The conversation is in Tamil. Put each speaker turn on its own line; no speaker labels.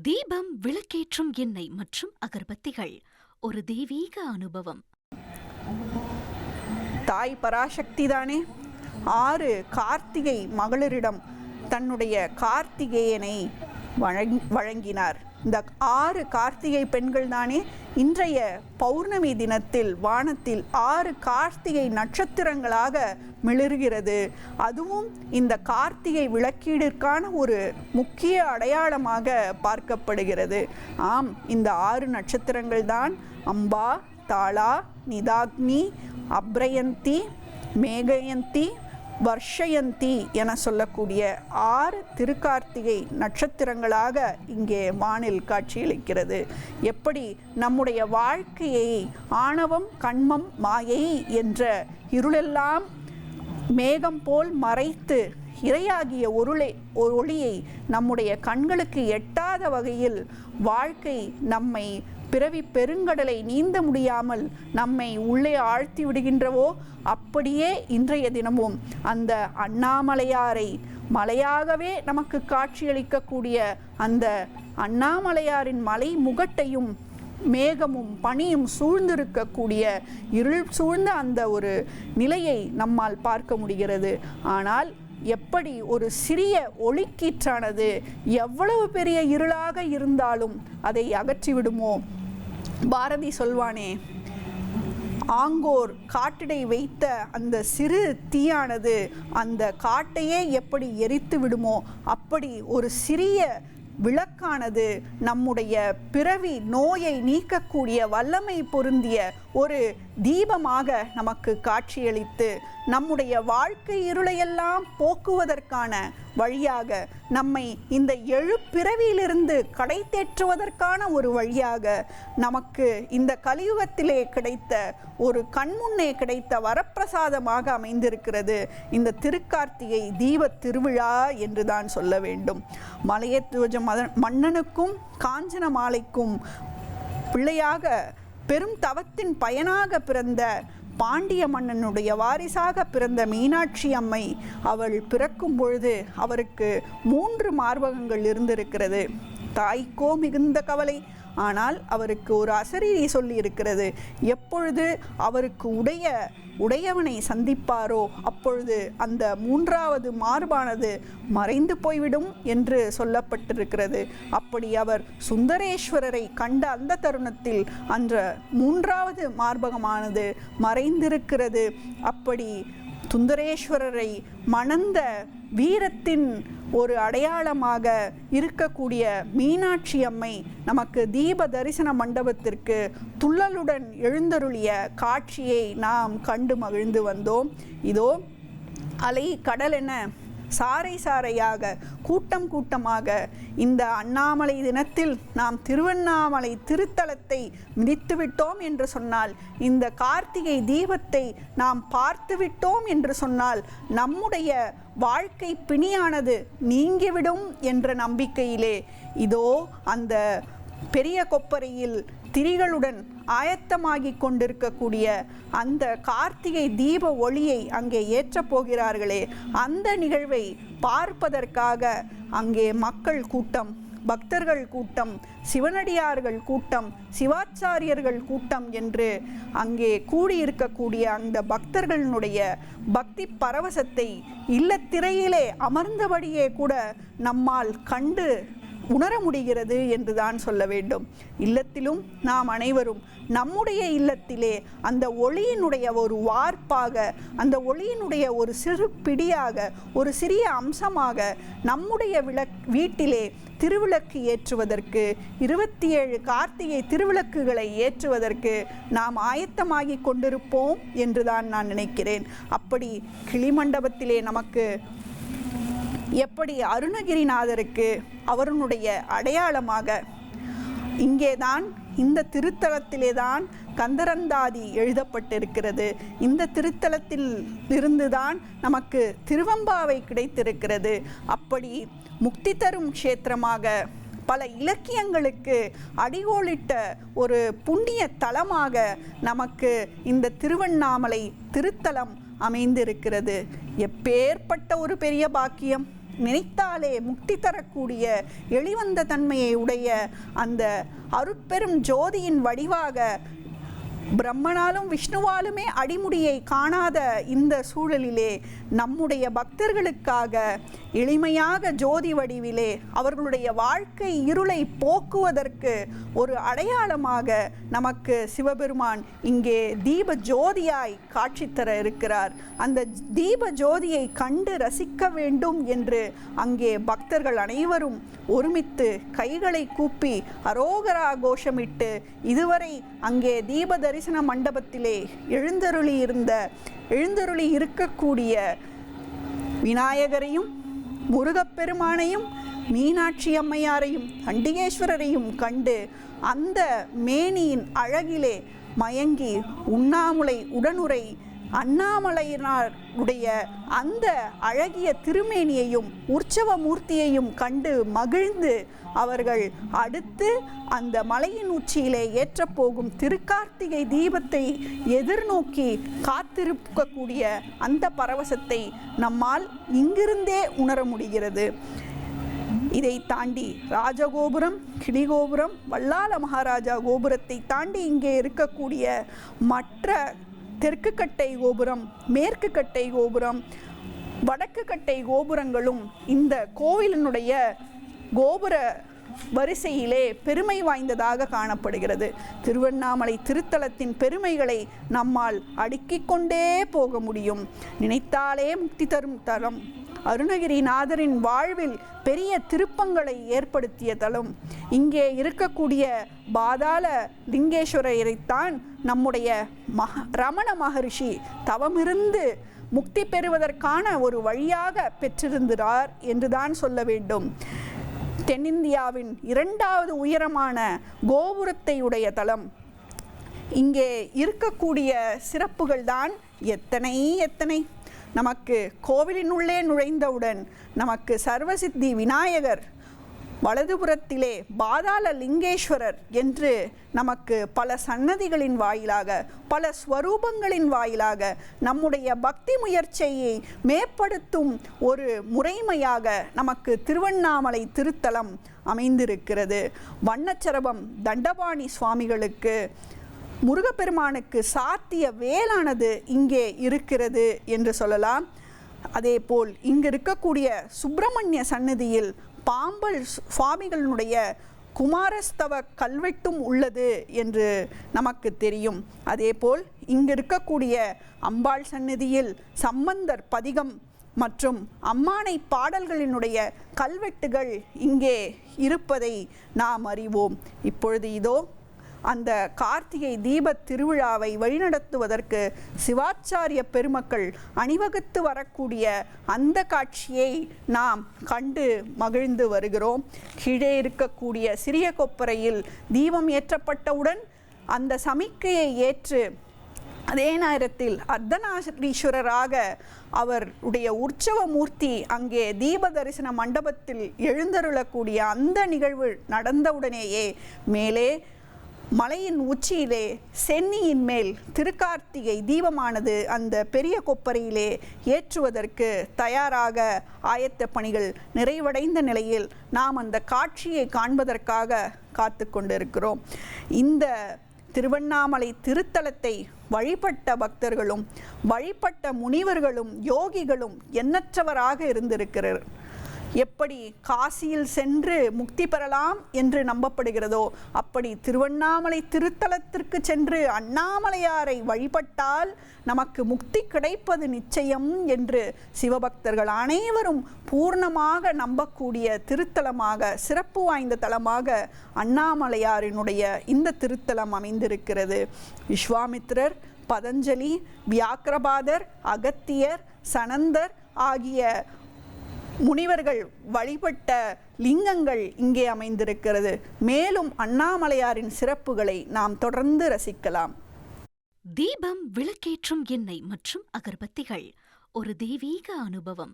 தீபம், விளக்கேற்றும் எண்ணெய் மற்றும் அகர்பத்திகள் ஒரு தெய்வீக அனுபவம்.
தாய் பராசக்தி தானே 6 கார்த்திகை மகளிரிடம் தன்னுடைய கார்த்திகேயனை வழங்கினார். இந்த 6 கார்த்திகை பெண்கள் தானே இன்றைய பௌர்ணமி தினத்தில் வானத்தில் 6 கார்த்திகை நட்சத்திரங்களாக மிளிர்கிறது. அதுவும் இந்த கார்த்திகை விளக்கீடிற்கான ஒரு முக்கிய அடையாளமாக பார்க்கப்படுகிறது. ஆம், இந்த 6 நட்சத்திரங்கள் தான் அம்பா, தாளா, நிதாக்னி, அப்ரயந்தி, மேகயந்தி, வர்ஷயந்தி என சொல்லக்கூடிய 6 திருக்கார்த்திகை நட்சத்திரங்களாக இங்கே வானில் காட்சியளிக்கிறது. எப்படி நம்முடைய வாழ்க்கையை ஆணவம், கண்மம், மாயை என்ற இருளெல்லாம் மேகம் போல் மறைத்து இறையாகிய ஒளியை நம்முடைய கண்களுக்கு எட்டாத வகையில் வாழ்க்கை நம்மை பிறவி பெருங்கடலை நீந்த முடியாமல் நம்மை உள்ளே ஆழ்த்தி விடுகின்றவோ, அப்படியே இன்றைய தினமும் அந்த அண்ணாமலையாரை மலையாகவே நமக்கு காட்சியளிக்கக்கூடிய அந்த அண்ணாமலையாரின் மலை முகட்டையும் மேகமும் பனியும் சூழ்ந்திருக்கக்கூடிய இருள் சூழ்ந்த அந்த ஒரு நிலையை நம்மால் பார்க்க முடிகிறது. ஆனால் எப்படி ஒரு சிறிய ஒளிக்கீற்றானது எவ்வளவு பெரிய இருளாக இருந்தாலும் அதை அகற்றிவிடுமோ? பாரதி சொல்வானே, ஆங்கோர் காட்டிடை வைத்த அந்த சிறு தீயானது அந்த காட்டையே எப்படி எரித்து விடுமோ, அப்படி ஒரு சிறிய விளக்கானது நம்முடைய பிறவி நோயை நீக்கக்கூடிய வல்லமை பொருந்திய ஒரு தீபமாக நமக்கு காட்சியளித்து நம்முடைய வாழ்க்கை இருளையெல்லாம் போக்குவதற்கான வழியாக, நம்மை இந்த எழுப்பிறவியிலிருந்து கடை தேற்றுவதற்கான ஒரு வழியாக, நமக்கு இந்த கலியுகத்திலே கிடைத்த ஒரு கண்முன்னே கிடைத்த வரப்பிரசாதமாக அமைந்திருக்கிறது இந்த திருக்கார்த்திகை தீப திருவிழா என்று தான் சொல்ல வேண்டும். மலையத்துவஜ மன்னனுக்கும் காஞ்சன மாலைக்கும் பிள்ளையாக பெரும் தவத்தின் பயனாக பிறந்த பாண்டிய மன்னனுடைய வாரிசாக பிறந்த மீனாட்சி அம்மை, அவள் பிறக்கும் பொழுது அவருக்கு 3 மார்பகங்கள் இருந்திருக்கிறது. தாய்க்கோ மிகுந்த கவலை. ஆனால் அவருக்கு ஒரு அசரீரி சொல்லி இருக்கிறது. எப்பொழுது அவருக்கு உடையவனை சந்திப்பாரோ அப்பொழுது அந்த 3வது மார்பானது மறைந்து போய்விடும் என்று சொல்லப்பட்டிருக்கிறது. அப்படி அவர் சுந்தரேஸ்வரரை கண்ட அந்த தருணத்தில் அந்த 3வது மார்பகமானது மறைந்திருக்கிறது. அப்படி சுந்தரேஸ்வரரை மணந்த வீரத்தின் ஒரு அடையாளமாக இருக்கக்கூடிய மீனாட்சி அம்மை நமக்கு தீப தரிசன மண்டபத்திற்கு துள்ளலுடன் எழுந்தருளிய காட்சியை நாம் கண்டு மகிழ்ந்து வந்தோம். இதோ அலை கடல் என சாறை சாறையாக கூட்டம் கூட்டமாக இந்த அண்ணாமலை தினத்தில் நாம் திருவண்ணாமலை திருத்தலத்தை மிதித்துவிட்டோம் என்று சொன்னால், இந்த கார்த்திகை தீபத்தை நாம் பார்த்துவிட்டோம் என்று சொன்னால், நம்முடைய வாழ்க்கை பிணியானது நீங்கிவிடும் என்ற நம்பிக்கையிலே இதோ அந்த பெரிய கொப்பரையில் திரிகளுடன் ஆயத்தமாகி கொண்டிருக்கக்கூடிய அந்த கார்த்திகை தீப ஒளியை அங்கே ஏற்றப் போகிறார்களே, அந்த நிகழ்வை பார்ப்பதற்காக அங்கே மக்கள் கூட்டம், பக்தர்கள் கூட்டம், சிவனடியார்கள் கூட்டம், சிவாச்சாரியர்கள் கூட்டம் என்று அங்கே கூடியிருக்கக்கூடிய அந்த பக்தர்களுடைய பக்தி பரவசத்தை இல்லத்திரையிலே அமர்ந்தபடியே கூட நம்மால் கண்டு உணர முடிகிறது என்றுதான் சொல்ல வேண்டும். இல்லத்திலும் நாம் அனைவரும் நம்முடைய இல்லத்திலே அந்த ஒளியினுடைய ஒரு வார்ப்பாக, அந்த ஒளியினுடைய ஒரு சிறு பிடியாக, ஒரு சிறிய அம்சமாக நம்முடைய வீட்டிலே திருவிளக்கு ஏற்றுவதற்கு, 27 கார்த்திகை திருவிளக்குகளை ஏற்றுவதற்கு நாம் ஆயத்தமாகி கொண்டிருப்போம் என்றுதான் நான் நினைக்கிறேன். அப்படி கிளிமண்டபத்திலே நமக்கு எப்படி அருணகிரிநாதருக்கு அவருடைய அடையாளமாக இங்கேதான், இந்த திருத்தலத்திலே தான் கந்தரந்தாதி எழுதப்பட்டிருக்கிறது. இந்த திருத்தலத்தில் இருந்துதான் நமக்கு திருவம்பாவை கிடைத்திருக்கிறது. அப்படி முக்தி தரும் க்ஷேத்திரமாக, பல இலக்கியங்களுக்கு அடிகோலிட்ட ஒரு புண்ணிய தலமாக நமக்கு இந்த திருவண்ணாமலை திருத்தலம் அமைந்திருக்கிறது. எப்பேற்பட்ட ஒரு பெரிய பாக்கியம்! நினைத்தாலே முக்தி தரக்கூடிய எளிவந்த தன்மையை உடைய அந்த அருட்பெரும் ஜோதியின் வடிவாக பிரம்மனாலும் விஷ்ணுவாலுமே அடிமுடியை காணாத இந்த சூழலிலே நம்முடைய பக்தர்களுக்காக எளிமையாக ஜோதி வடிவிலே அவர்களுடைய வாழ்க்கை இருளை போக்குவதற்கு ஒரு அடையாளமாக நமக்கு சிவபெருமான் இங்கே தீப ஜோதியாய் காட்சி தர இருக்கிறார். அந்த தீப ஜோதியை கண்டு ரசிக்க வேண்டும் என்று அங்கே பக்தர்கள் அனைவரும் ஒருமித்து கைகளை கூப்பி அரோகரா கோஷமிட்டு இதுவரை அங்கே தீப தரிசன மண்டபத்திலே எழுந்தருளி இருக்கக்கூடிய விநாயகரையும் முருகப்பெருமானையும் மீனாட்சி அம்மையாரையும் சண்டிகேஸ்வரரையும் கண்டு அந்த மேனியின் அழகிலே மயங்கி உண்ணாமுலை உடனுரை அண்ணாமலையினாருடைய அந்த அழகிய திருமேனியையும் உற்சவ மூர்த்தியையும் கண்டு மகிழ்ந்து அவர்கள் அடுத்து அந்த மலையின் உச்சியிலே ஏற்றப்போகும் திருக்கார்த்திகை தீபத்தை எதிர்நோக்கி காத்திருக்கக்கூடிய அந்த பரவசத்தை நம்மால் இங்கிருந்தே உணர முடிகிறது. இதை தாண்டி ராஜகோபுரம், கிளிகோபுரம், வல்லால மகாராஜா கோபுரத்தை தாண்டி இங்கே இருக்கக்கூடிய மற்ற தெற்கு கட்டை கோபுரம், மேற்கு கட்டை கோபுரம், வடக்கு கட்டை கோபுரங்களும் இந்த கோவிலினுடைய கோபுர வரிசையிலே பெருமை வாய்ந்ததாக காணப்படுகிறது. திருவண்ணாமலை திருத்தலத்தின் பெருமைகளை நம்மால் அடுக்கிக் கொண்டே போக முடியும். நினைத்தாலே முக்தி தரும் தலம், அருணகிரிநாதரின் வாழ்வில் பெரிய திருப்பங்களை ஏற்படுத்திய தலம். இங்கே இருக்கக்கூடிய பாதாள லிங்கேஸ்வரரைத்தான் நம்முடைய ரமண மகரிஷி தவமிருந்து முக்தி பெறுவதற்கான ஒரு வழியாக பெற்றிருந்தார் என்றுதான் சொல்ல வேண்டும். தென்னிந்தியாவின் 2வது உயரமான கோபுரத்தை உடைய தலம். இங்கே இருக்கக்கூடிய சிறப்புகள் தான் எத்தனை. நமக்கு கோவிலினுள்ளே நுழைந்தவுடன் நமக்கு சர்வசித்தி விநாயகர், வலதுபுறத்திலே பாதாள லிங்கேஸ்வரர் என்று நமக்கு பல சன்னதிகளின் வாயிலாக, பல ஸ்வரூபங்களின் வாயிலாக நம்முடைய பக்தி முயற்சியை மேம்படுத்தும் ஒரு முறைமையாக நமக்கு திருவண்ணாமலை திருத்தலம் அமைந்திருக்கிறது. வண்ணச்சரபம் தண்டபாணி சுவாமிகளுக்கு, முருகப்பெருமானுக்கு சாத்திய வேலானது இங்கே இருக்கிறது என்று சொல்லலாம். அதேபோல் இங்கு இருக்கக்கூடிய சுப்பிரமணிய சன்னதியில் பாம்பல் சுவாமிகளினுடைய குமாரஸ்தவ கல்வெட்டும் உள்ளது என்று நமக்கு தெரியும். அதேபோல் இங்கு இருக்கக்கூடிய அம்பாள் சன்னதியில் சம்பந்தர் பதிகம் மற்றும் அம்மானை பாடல்களினுடைய கல்வெட்டுகள் இங்கே இருப்பதை நாம் அறிவோம். இப்பொழுது இதோ அந்த கார்த்திகை தீப திருவிழாவை வழிநடத்துவதற்கு சிவாச்சாரிய பெருமக்கள் அணிவகுத்து வரக்கூடிய அந்த காட்சியை நாம் கண்டு மகிழ்ந்து வருகிறோம். கீழே இருக்கக்கூடிய சிறிய கொப்பரையில் தீபம் ஏற்றப்பட்டவுடன் அந்த சமிக்கையை ஏற்று அதே நேரத்தில் அர்த்தநாரீஸ்வரராக அவருடைய உற்சவ மூர்த்தி அங்கே தீப தரிசன மண்டபத்தில் எழுந்தருளக்கூடிய அந்த நிகழ்வு நடந்தவுடனேயே மேலே மலையின் உச்சியிலே சென்னியின் மேல் திருக்கார்த்திகை தீபமானது அந்த பெரிய கொப்பரையிலே ஏற்றுவதற்கு தயாராக ஆயத்த பணிகள் நிறைவடைந்த நிலையில் நாம் அந்த காட்சியை காண்பதற்காக காத்து கொண்டிருக்கிறோம். இந்த திருவண்ணாமலை திருத்தலத்தை வழிபட்ட பக்தர்களும் வழிபட்ட முனிவர்களும் யோகிகளும் எண்ணற்றவராக இருந்திருக்கிறார். எப்படி காசியில் சென்று முக்தி பெறலாம் என்று நம்பப்படுகிறதோ அப்படி திருவண்ணாமலை திருத்தலத்திற்கு சென்று அண்ணாமலையாரை வழிபட்டால் நமக்கு முக்தி கிடைப்பது நிச்சயம் என்று சிவபக்தர்கள் அனைவரும் பூர்ணமாக நம்பக்கூடிய திருத்தலமாக, சிறப்பு வாய்ந்த தலமாக அண்ணாமலையாரினுடைய இந்த திருத்தலம் அமைந்திருக்கிறது. விஸ்வாமித்திரர், பதஞ்சலி, வியாக்கிரபாதர், அகத்தியர், சனந்தர் ஆகிய முனிவர்கள் வழிபட்ட லிங்கங்கள் இங்கே அமைந்திருக்கிறது. மேலும் அண்ணாமலையாரின் சிறப்புகளை நாம் தொடர்ந்து ரசிக்கலாம்.
தீபம், விளக்கேற்றும் எண்ணெய் மற்றும் அகர்பத்திகள் ஒரு தெய்வீக அனுபவம்.